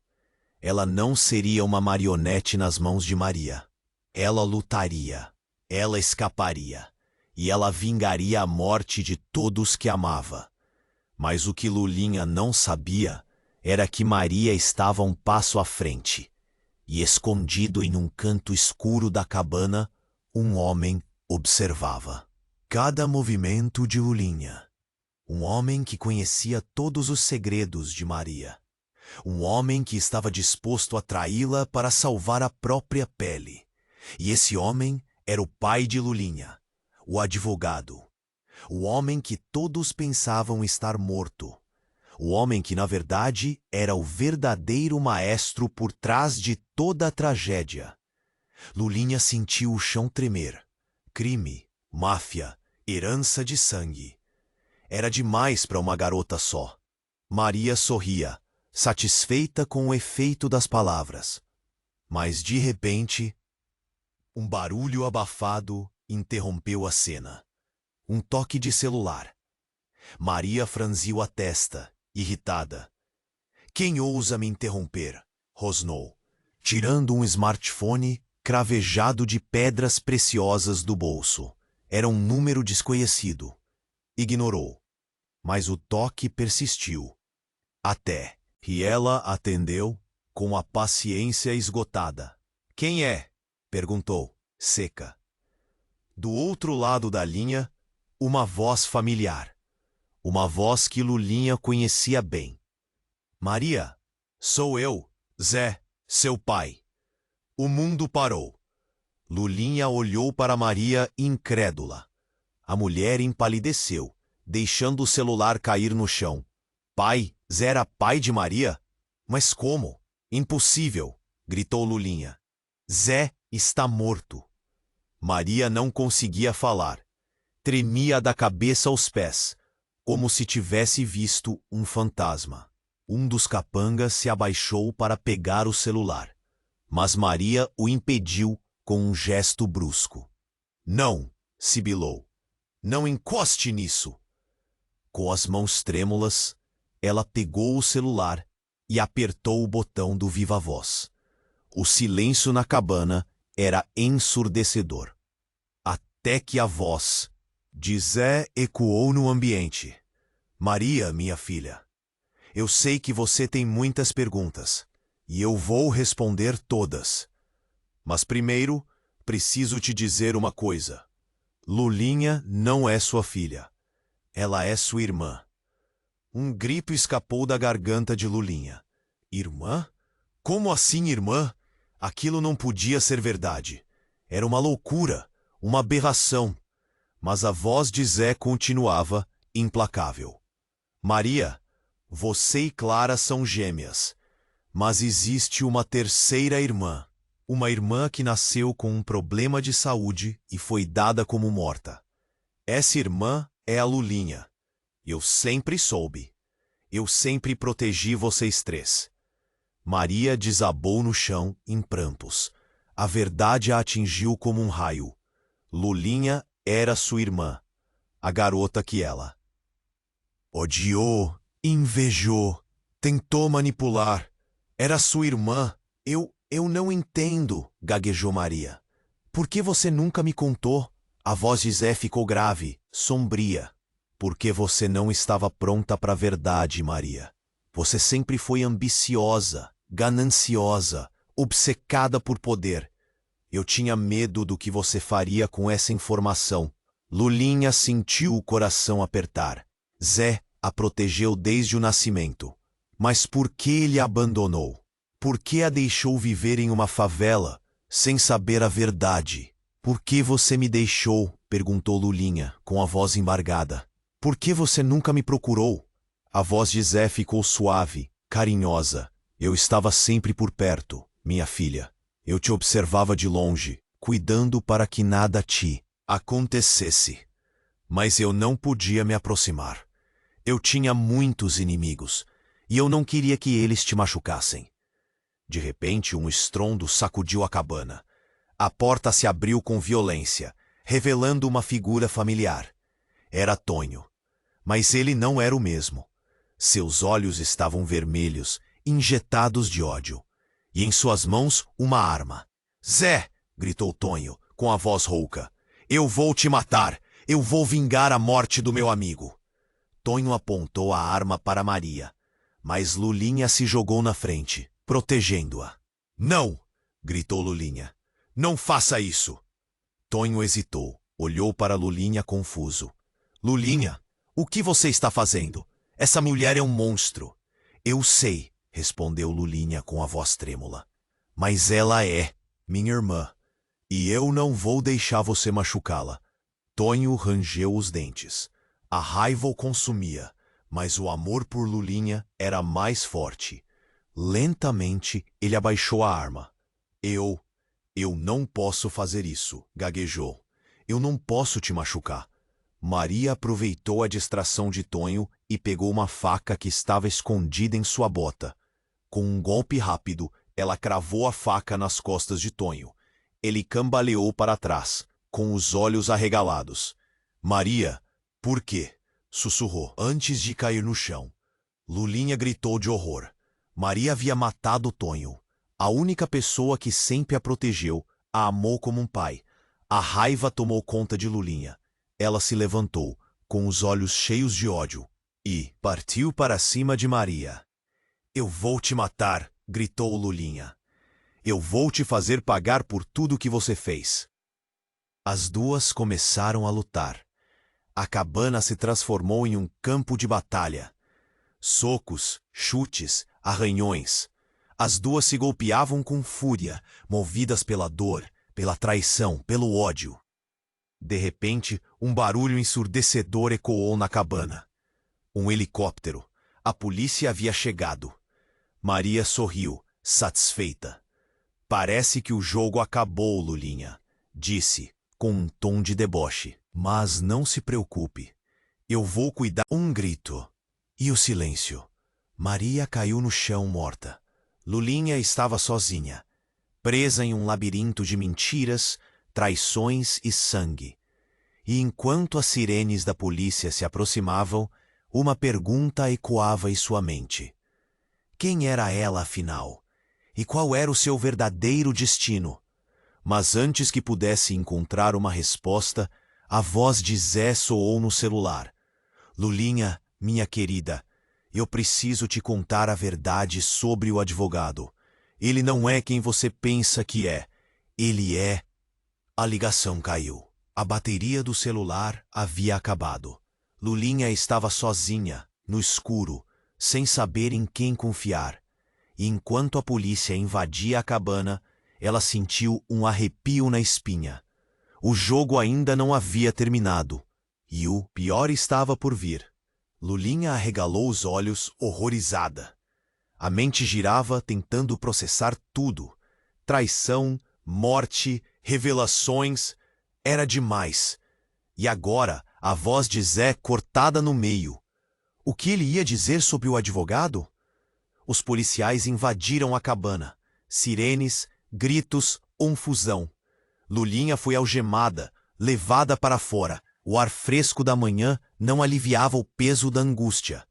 Ela não seria uma marionete nas mãos de Maria. Ela lutaria, ela escaparia, e ela vingaria a morte de todos que amava. Mas o que Lulinha não sabia era que Maria estava um passo à frente, e escondido em um canto escuro da cabana, um homem observava cada movimento de Lulinha. Um homem que conhecia todos os segredos de Maria. Um homem que estava disposto a traí-la para salvar a própria pele. E esse homem era o pai de Lulinha, o advogado. O homem que todos pensavam estar morto. O homem que, na verdade, era o verdadeiro maestro por trás de toda a tragédia. Lulinha sentiu o chão tremer. Crime, máfia, herança de sangue. Era demais para uma garota só. Maria sorria, satisfeita com o efeito das palavras. Mas, de repente, um barulho abafado interrompeu a cena. Um toque de celular. Maria franziu a testa, irritada. Quem ousa me interromper? Rosnou, tirando um smartphone cravejado de pedras preciosas do bolso. Era um número desconhecido. Ignorou. Mas o toque persistiu. Até que ela atendeu com a paciência esgotada. Quem é? Perguntou, seca. Do outro lado da linha, uma voz familiar. Uma voz que Lulinha conhecia bem. Maria, sou eu, Zé, seu pai. O mundo parou. Lulinha olhou para Maria incrédula. A mulher empalideceu, deixando o celular cair no chão. Pai? Zé era pai de Maria? Mas como? Impossível, gritou Lulinha. Zé está morto. Maria não conseguia falar. Tremia da cabeça aos pés, como se tivesse visto um fantasma. Um dos capangas se abaixou para pegar o celular, mas Maria o impediu com um gesto brusco. Não, sibilou. Não encoste nisso. Com as mãos trêmulas, ela pegou o celular e apertou o botão do viva-voz. O silêncio na cabana era ensurdecedor. Até que a voz de Zé ecoou no ambiente. Maria, minha filha, eu sei que você tem muitas perguntas, e eu vou responder todas. Mas primeiro, preciso te dizer uma coisa. Lulinha não é sua filha. Ela é sua irmã. Um grito escapou da garganta de Lulinha. Irmã? Como assim, irmã? Aquilo não podia ser verdade. Era uma loucura, uma aberração. Mas a voz de Zé continuava implacável. Maria, você e Clara são gêmeas. Mas existe uma terceira irmã. Uma irmã que nasceu com um problema de saúde e foi dada como morta. Essa irmã é a Lulinha. Eu sempre soube. Eu sempre protegi vocês três. Maria desabou no chão em prantos. A verdade a atingiu como um raio. Lulinha era sua irmã, a garota que ela odiou, invejou, tentou manipular. Era sua irmã. Eu não entendo, gaguejou Maria. Por que você nunca me contou? A voz de Zé ficou grave, sombria. Porque você não estava pronta para a verdade, Maria. Você sempre foi ambiciosa, gananciosa, obcecada por poder. Eu tinha medo do que você faria com essa informação. Lulinha sentiu o coração apertar. Zé a protegeu desde o nascimento. Mas por que ele a abandonou? Por que a deixou viver em uma favela, sem saber a verdade? Por que você me deixou? Perguntou Lulinha, com a voz embargada. Por que você nunca me procurou? A voz de Zé ficou suave, carinhosa. Eu estava sempre por perto, minha filha. Eu te observava de longe, cuidando para que nada te acontecesse. Mas eu não podia me aproximar. Eu tinha muitos inimigos, e eu não queria que eles te machucassem. De repente, um estrondo sacudiu a cabana. A porta se abriu com violência, revelando uma figura familiar. Era Tonho. Mas ele não era o mesmo. Seus olhos estavam vermelhos, injetados de ódio. E em suas mãos, uma arma. Zé! Gritou Tonho, com a voz rouca. Eu vou te matar! Eu vou vingar a morte do meu amigo! Tonho apontou a arma para Maria, mas Lulinha se jogou na frente, protegendo-a. Não! Gritou Lulinha. Não faça isso! Tonho hesitou, olhou para Lulinha confuso. Lulinha, O que você está fazendo? Essa mulher é um monstro. Eu sei, respondeu Lulinha com a voz trêmula. Mas ela é minha irmã. E eu não vou deixar você machucá-la. Tonho rangeu os dentes. A raiva o consumia, mas o amor por Lulinha era mais forte. Lentamente, ele abaixou a arma. Eu não posso fazer isso, gaguejou. Eu não posso te machucar. Maria aproveitou a distração de Tonho e pegou uma faca que estava escondida em sua bota. Com um golpe rápido, ela cravou a faca nas costas de Tonho. Ele cambaleou para trás, com os olhos arregalados. Maria, por quê? Sussurrou, antes de cair no chão. Lulinha gritou de horror. Maria havia matado Tonho. A única pessoa que sempre a protegeu, a amou como um pai. A raiva tomou conta de Lulinha. Ela se levantou, com os olhos cheios de ódio, e partiu para cima de Maria. Eu vou te matar, gritou Lulinha. Eu vou te fazer pagar por tudo que você fez. As duas começaram a lutar. A cabana se transformou em um campo de batalha. Socos, chutes, arranhões. As duas se golpeavam com fúria, movidas pela dor, pela traição, pelo ódio. De repente, um barulho ensurdecedor ecoou na cabana. Um helicóptero. A polícia havia chegado. Maria sorriu, satisfeita. Parece que o jogo acabou, Lulinha, disse, com um tom de deboche. Mas não se preocupe. Eu vou cuidar. Um grito. E o silêncio. Maria caiu no chão morta. Lulinha estava sozinha, presa em um labirinto de mentiras, traições e sangue. E enquanto as sirenes da polícia se aproximavam, uma pergunta ecoava em sua mente. Quem era ela, afinal? E qual era o seu verdadeiro destino? Mas antes que pudesse encontrar uma resposta, a voz de Zé soou no celular. Lulinha, minha querida, eu preciso te contar a verdade sobre o advogado. Ele não é quem você pensa que é. Ele é... A ligação caiu. A bateria do celular havia acabado. Lulinha estava sozinha, no escuro, sem saber em quem confiar. E enquanto a polícia invadia a cabana, ela sentiu um arrepio na espinha. O jogo ainda não havia terminado. E o pior estava por vir. Lulinha arregalou os olhos, horrorizada. A mente girava tentando processar tudo. Traição, morte, revelações. Era demais. E agora, a voz de Zé cortada no meio. O que ele ia dizer sobre o advogado? Os policiais invadiram a cabana. Sirenes, gritos, confusão. Lulinha foi algemada, levada para fora. O ar fresco da manhã não aliviava o peso da angústia.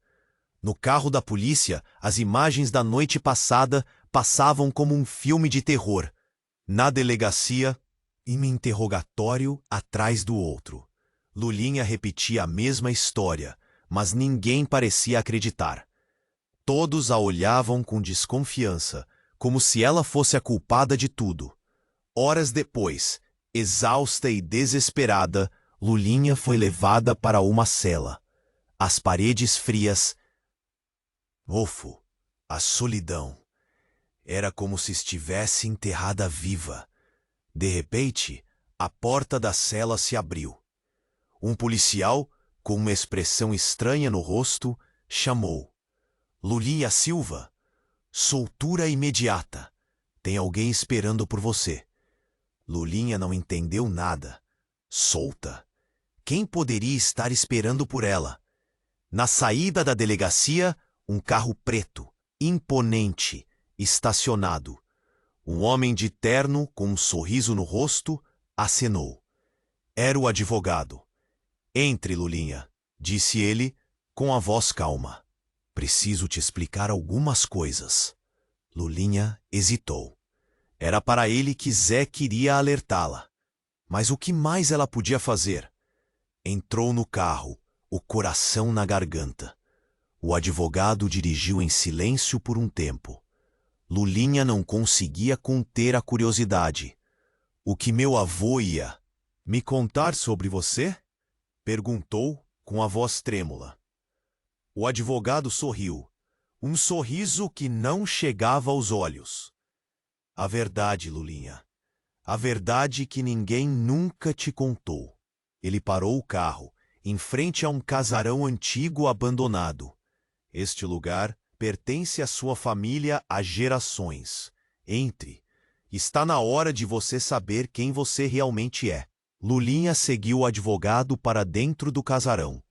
No carro da polícia, as imagens da noite passada passavam como um filme de terror. Na delegacia, um interrogatório atrás do outro. Lulinha repetia a mesma história, mas ninguém parecia acreditar. Todos a olhavam com desconfiança, como se ela fosse a culpada de tudo. Horas depois, exausta e desesperada, Lulinha foi levada para uma cela. As paredes frias. Ofo, a solidão. Era como se estivesse enterrada viva. De repente, a porta da cela se abriu. Um policial, com uma expressão estranha no rosto, chamou. Lulinha Silva, soltura imediata. Tem alguém esperando por você. Lulinha não entendeu nada. Solta? Quem poderia estar esperando por ela? Na saída da delegacia, um carro preto, imponente, estacionado. Um homem de terno, com um sorriso no rosto, acenou. Era o advogado. Entre, Lulinha, disse ele, com a voz calma. Preciso te explicar algumas coisas. Lulinha hesitou. Era para ele que Zé queria alertá-la. Mas o que mais ela podia fazer? Entrou no carro, o coração na garganta. O advogado dirigiu em silêncio por um tempo. Lulinha não conseguia conter a curiosidade. O que meu avô ia me contar sobre você? Perguntou, com a voz trêmula. O advogado sorriu, um sorriso que não chegava aos olhos. A verdade, Lulinha. A verdade que ninguém nunca te contou. Ele parou o carro, em frente a um casarão antigo abandonado. Este lugar pertence à sua família há gerações. Entre. Está na hora de você saber quem você realmente é. Lulinha seguiu o advogado para dentro do casarão.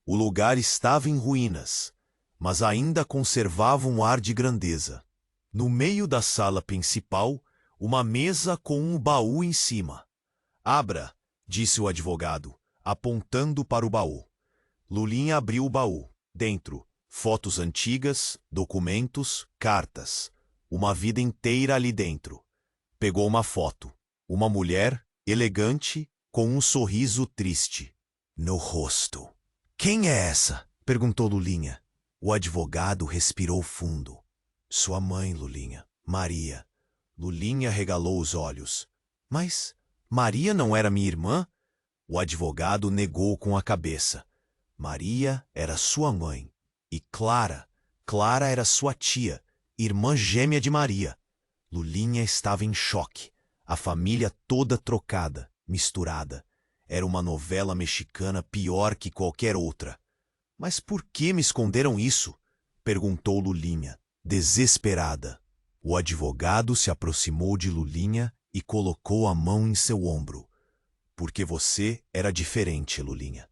O lugar estava em ruínas, mas ainda conservava um ar de grandeza. No meio da sala principal, uma mesa com um baú em cima. Abra, disse o advogado, apontando para o baú. Lulinha abriu o baú. Dentro, fotos antigas, documentos, cartas. Uma vida inteira ali dentro. Pegou uma foto. Uma mulher, elegante, com um sorriso triste no rosto. Quem é essa? Perguntou Lulinha. O advogado respirou fundo. Sua mãe, Lulinha. Maria. Lulinha regalou os olhos. Mas Maria não era minha irmã? O advogado negou com a cabeça. Maria era sua mãe. E Clara era sua tia, irmã gêmea de Maria. Lulinha estava em choque. A família toda trocada, misturada. Era uma novela mexicana pior que qualquer outra. Mas por que me esconderam isso? Perguntou Lulinha, desesperada. O advogado se aproximou de Lulinha e colocou a mão em seu ombro. Porque você era diferente, Lulinha.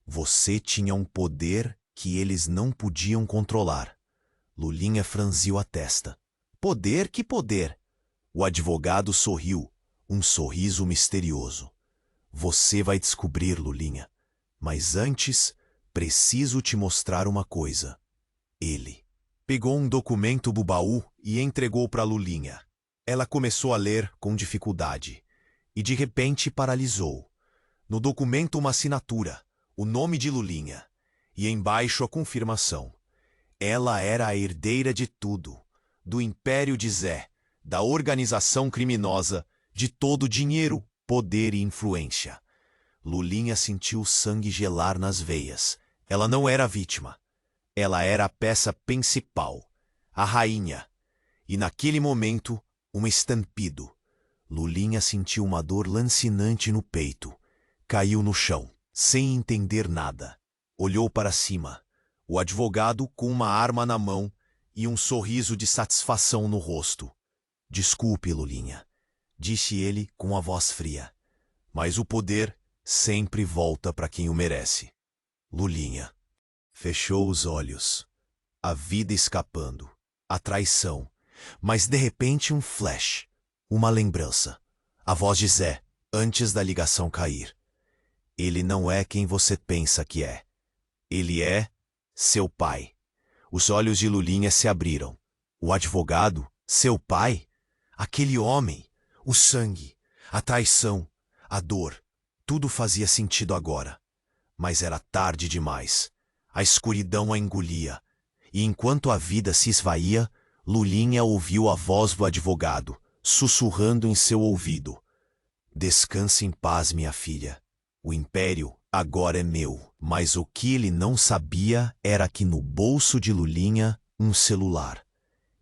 Você tinha um poder que eles não podiam controlar. Lulinha franziu a testa. Poder? Que poder? O advogado sorriu, um sorriso misterioso. Você vai descobrir, Lulinha. Mas antes, preciso te mostrar uma coisa. Ele pegou um documento do baú e entregou para Lulinha. Ela começou a ler com dificuldade e de repente paralisou. No documento uma assinatura, o nome de Lulinha, e embaixo a confirmação. Ela era a herdeira de tudo, do império de Zé, da organização criminosa, de todo o dinheiro, poder e influência. Lulinha sentiu o sangue gelar nas veias. Ela não era a vítima. Ela era a peça principal, a rainha. E naquele momento, um estampido. Lulinha sentiu uma dor lancinante no peito. Caiu no chão, sem entender nada. Olhou para cima. O advogado com uma arma na mão e um sorriso de satisfação no rosto. Desculpe, Lulinha, disse ele com a voz fria. Mas o poder sempre volta para quem o merece. Lulinha fechou os olhos. A vida escapando. A traição. Mas de repente um flash. Uma lembrança. A voz de Zé, antes da ligação cair. Ele não é quem você pensa que é. Ele é seu pai. Os olhos de Lulinha se abriram. O advogado? Seu pai? Aquele homem? O sangue? A traição? A dor? Tudo fazia sentido agora. Mas era tarde demais. A escuridão a engolia. E enquanto a vida se esvaía, Lulinha ouviu a voz do advogado, sussurrando em seu ouvido. Descanse em paz, minha filha. O império agora é meu. Mas o que ele não sabia era que no bolso de Lulinha, um celular.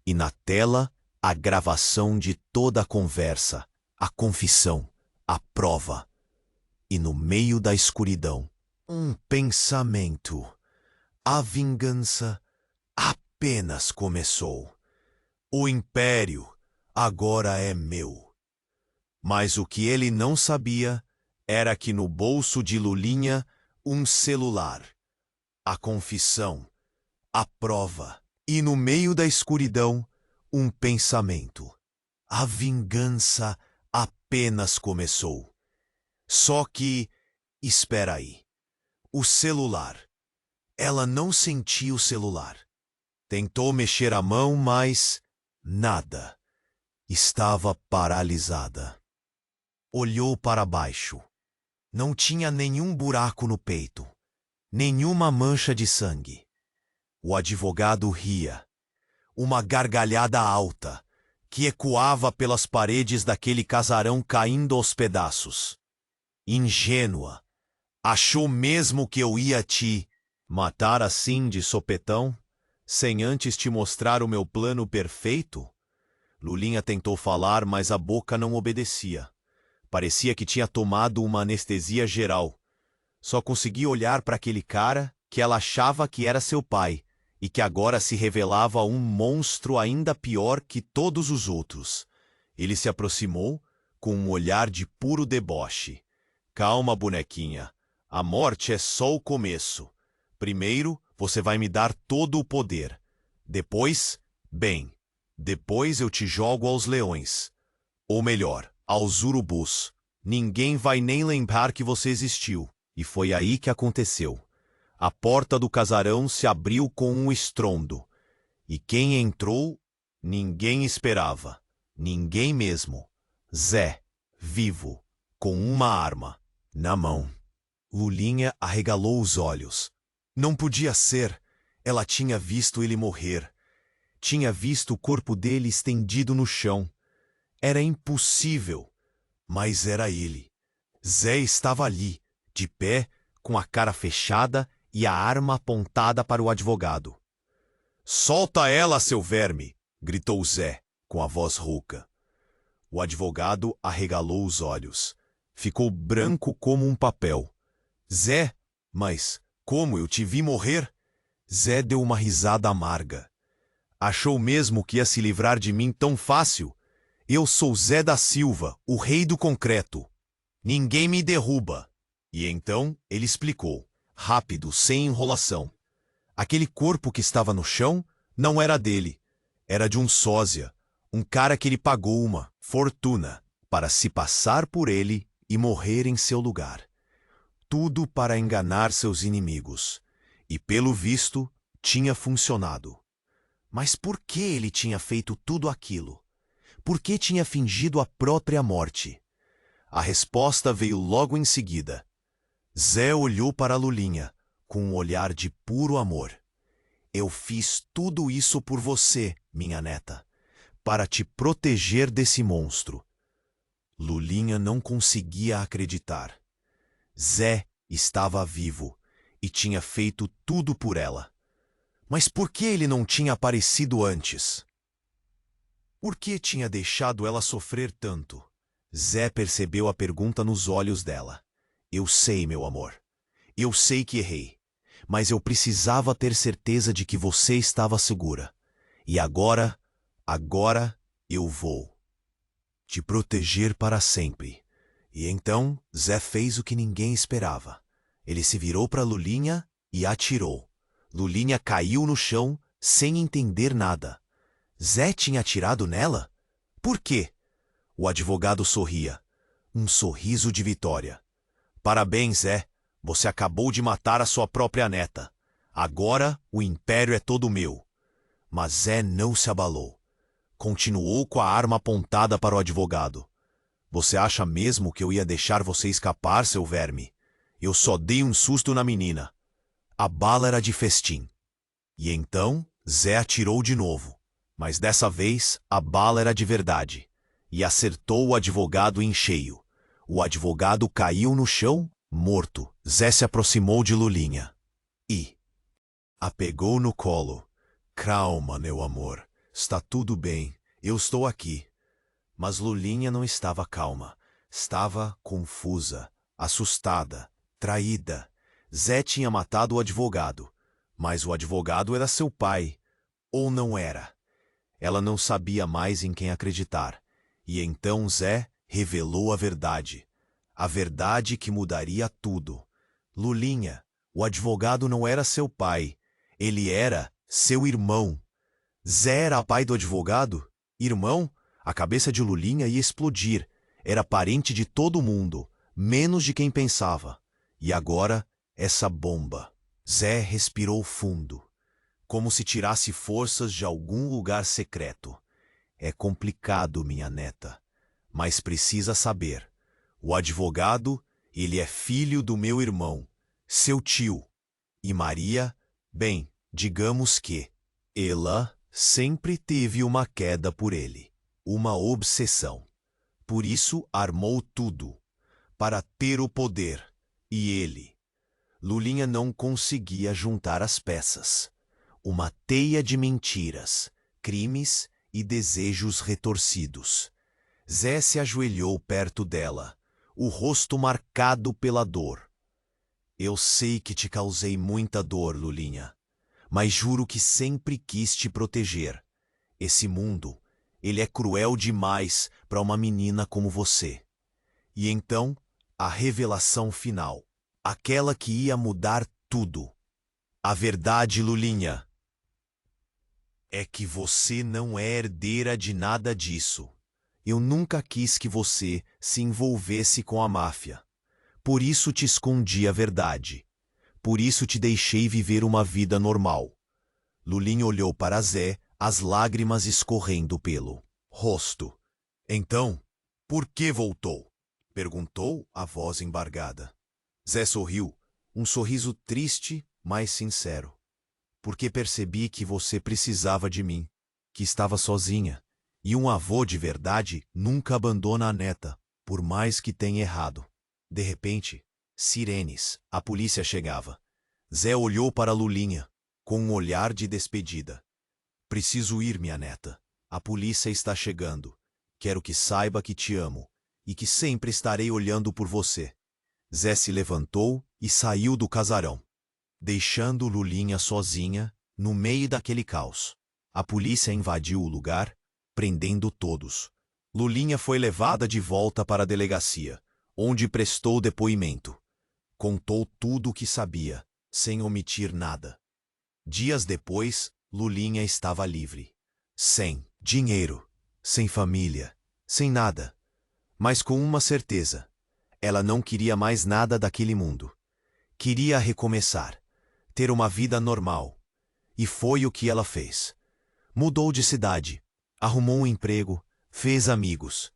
E na tela, a gravação de toda a conversa, a confissão, a prova. E no meio da escuridão, um pensamento. A vingança apenas começou. O império agora é meu. Mas o que ele não sabia era que no bolso de Lulinha, um celular. A confissão, a prova. E no meio da escuridão, um pensamento. A vingança apenas começou. Só que, espera aí. O celular. Ela não sentia o celular. Tentou mexer a mão, mas nada. Estava paralisada. Olhou para baixo. Não tinha nenhum buraco no peito. Nenhuma mancha de sangue. O advogado ria. Uma gargalhada alta, que ecoava pelas paredes daquele casarão caindo aos pedaços. Ingênua. Achou mesmo que eu ia te matar assim de sopetão, sem antes te mostrar o meu plano perfeito? Lulinha tentou falar, mas a boca não obedecia. Parecia que tinha tomado uma anestesia geral. Só conseguia olhar para aquele cara que ela achava que era seu pai e que agora se revelava um monstro ainda pior que todos os outros. Ele se aproximou com um olhar de puro deboche. Calma, bonequinha. A morte é só o começo. Primeiro, você vai me dar todo o poder. Depois, depois eu te jogo aos leões. Ou melhor, aos urubus. Ninguém vai nem lembrar que você existiu. E foi aí que aconteceu. A porta do casarão se abriu com um estrondo. E quem entrou, ninguém esperava. Ninguém mesmo. Zé, vivo, com uma arma na mão. Lulinha arregalou os olhos. Não podia ser. Ela tinha visto ele morrer. Tinha visto o corpo dele estendido no chão. Era impossível. Mas era ele. Zé estava ali, de pé, com a cara fechada e a arma apontada para o advogado. Solta ela, seu verme! Gritou Zé, com a voz rouca. O advogado arregalou os olhos. Ficou branco como um papel. Zé, mas como eu te vi morrer? Zé deu uma risada amarga. Achou mesmo que ia se livrar de mim tão fácil? Eu sou Zé da Silva, o rei do concreto. Ninguém me derruba. E então ele explicou, rápido, sem enrolação. Aquele corpo que estava no chão não era dele. Era de um sósia, um cara que ele pagou uma fortuna para se passar por ele e morrer em seu lugar. Tudo para enganar seus inimigos. E, pelo visto, tinha funcionado. Mas por que ele tinha feito tudo aquilo? Por que tinha fingido a própria morte? A resposta veio logo em seguida. Zé olhou para Lulinha, com um olhar de puro amor. Eu fiz tudo isso por você, minha neta, para te proteger desse monstro. Lulinha não conseguia acreditar. Zé estava vivo e tinha feito tudo por ela. Mas por que ele não tinha aparecido antes? Por que tinha deixado ela sofrer tanto? Zé percebeu a pergunta nos olhos dela. Eu sei, meu amor. Eu sei que errei. Mas eu precisava ter certeza de que você estava segura. E agora eu vou te proteger para sempre. E então Zé fez o que ninguém esperava. Ele se virou para Lulinha e atirou. Lulinha caiu no chão sem entender nada. Zé tinha atirado nela? Por quê? O advogado sorria. Um sorriso de vitória. Parabéns, Zé. Você acabou de matar a sua própria neta. Agora o império é todo meu. Mas Zé não se abalou. Continuou com a arma apontada para o advogado. Você acha mesmo que eu ia deixar você escapar, seu verme? Eu só dei um susto na menina. A bala era de festim. E então Zé atirou de novo. Mas dessa vez a bala era de verdade. E acertou o advogado em cheio. O advogado caiu no chão, morto. Zé se aproximou de Lulinha e a pegou no colo. Calma, meu amor. Está tudo bem. Eu estou aqui. Mas Lulinha não estava calma. Estava confusa, assustada, traída. Zé tinha matado o advogado. Mas o advogado era seu pai. Ou não era? Ela não sabia mais em quem acreditar. E então Zé revelou a verdade. A verdade que mudaria tudo. Lulinha, o advogado não era seu pai. Ele era seu irmão. Zé era pai do advogado? Irmão? A cabeça de Lulinha ia explodir. Era parente de todo mundo, menos de quem pensava. E agora, essa bomba. Zé respirou fundo, como se tirasse forças de algum lugar secreto. É complicado, minha neta, mas precisa saber. O advogado, ele é filho do meu irmão, seu tio. E Maria, bem, digamos que ela sempre teve uma queda por ele, uma obsessão. Por isso armou tudo, para ter o poder. E ele, Lulinha não conseguia juntar as peças. Uma teia de mentiras, crimes e desejos retorcidos. Zé se ajoelhou perto dela, o rosto marcado pela dor. Eu sei que te causei muita dor, Lulinha, mas juro que sempre quis te proteger. Esse mundo, ele é cruel demais para uma menina como você. E então, a revelação final, aquela que ia mudar tudo. A verdade, Lulinha, é que você não é herdeira de nada disso. Eu nunca quis que você se envolvesse com a máfia. Por isso te escondi a verdade. Por isso te deixei viver uma vida normal. Lulinha olhou para Zé, as lágrimas escorrendo pelo rosto. Então, por que voltou? Perguntou a voz embargada. Zé sorriu, um sorriso triste, mas sincero. Porque percebi que você precisava de mim, que estava sozinha, e um avô de verdade nunca abandona a neta, por mais que tenha errado. De repente, sirenes, a polícia chegava. Zé olhou para Lulinha, com um olhar de despedida. Preciso ir, minha neta. A polícia está chegando. Quero que saiba que te amo, e que sempre estarei olhando por você. Zé se levantou e saiu do casarão, deixando Lulinha sozinha, no meio daquele caos. A polícia invadiu o lugar, prendendo todos. Lulinha foi levada de volta para a delegacia, onde prestou depoimento. Contou tudo o que sabia, sem omitir nada. Dias depois, Lulinha estava livre. Sem dinheiro, sem família, sem nada. Mas com uma certeza. Ela não queria mais nada daquele mundo. Queria recomeçar, ter uma vida normal. E foi o que ela fez. Mudou de cidade, arrumou um emprego, fez amigos.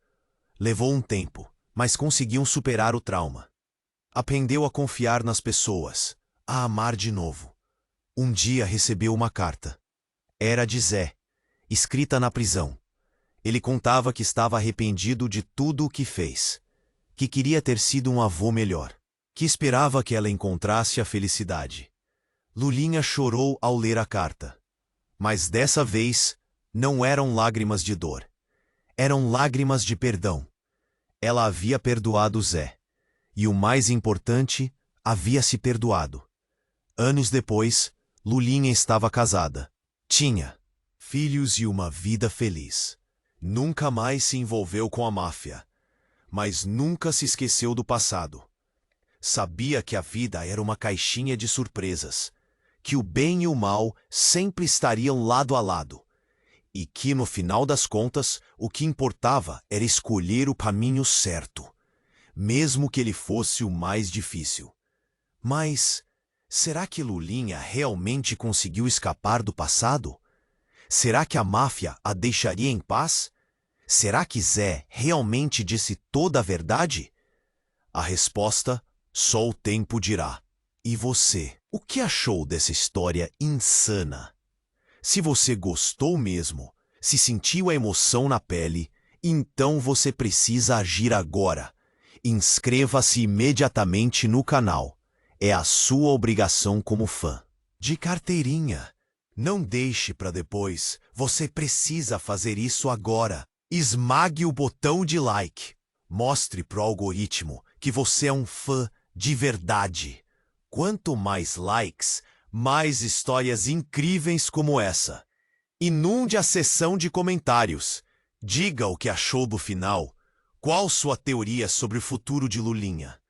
Levou um tempo, mas conseguiu superar o trauma. Aprendeu a confiar nas pessoas, a amar de novo. Um dia recebeu uma carta. Era de Zé, escrita na prisão. Ele contava que estava arrependido de tudo o que fez, que queria ter sido um avô melhor, que esperava que ela encontrasse a felicidade. Lulinha chorou ao ler a carta. Mas dessa vez, não eram lágrimas de dor. Eram lágrimas de perdão. Ela havia perdoado Zé. E o mais importante, havia se perdoado. Anos depois, Lulinha estava casada. Tinha filhos e uma vida feliz. Nunca mais se envolveu com a máfia. Mas nunca se esqueceu do passado. Sabia que a vida era uma caixinha de surpresas, que o bem e o mal sempre estariam lado a lado, e que, no final das contas, o que importava era escolher o caminho certo, mesmo que ele fosse o mais difícil. Mas será que Lulinha realmente conseguiu escapar do passado? Será que a máfia a deixaria em paz? Será que Zé realmente disse toda a verdade? A resposta só o tempo dirá. E você, o que achou dessa história insana? Se você gostou mesmo, se sentiu a emoção na pele, então você precisa agir agora. Inscreva-se imediatamente no canal. É a sua obrigação como fã. De carteirinha. Não deixe para depois. Você precisa fazer isso agora. Esmague o botão de like. Mostre pro algoritmo que você é um fã de verdade. Quanto mais likes, mais histórias incríveis como essa. Inunde a seção de comentários. Diga o que achou do final. Qual sua teoria sobre o futuro de Lulinha?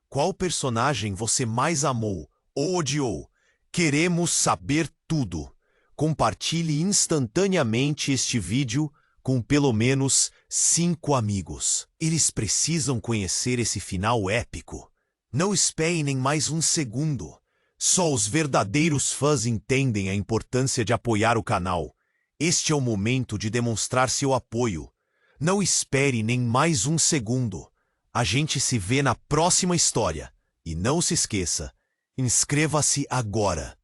Qual personagem você mais amou ou odiou? Queremos saber tudo. Compartilhe instantaneamente este vídeo com pelo menos 5 amigos. Eles precisam conhecer esse final épico. Não espere nem mais um segundo. Só os verdadeiros fãs entendem a importância de apoiar o canal. Este é o momento de demonstrar seu apoio. Não espere nem mais um segundo. A gente se vê na próxima história. E não se esqueça, inscreva-se agora.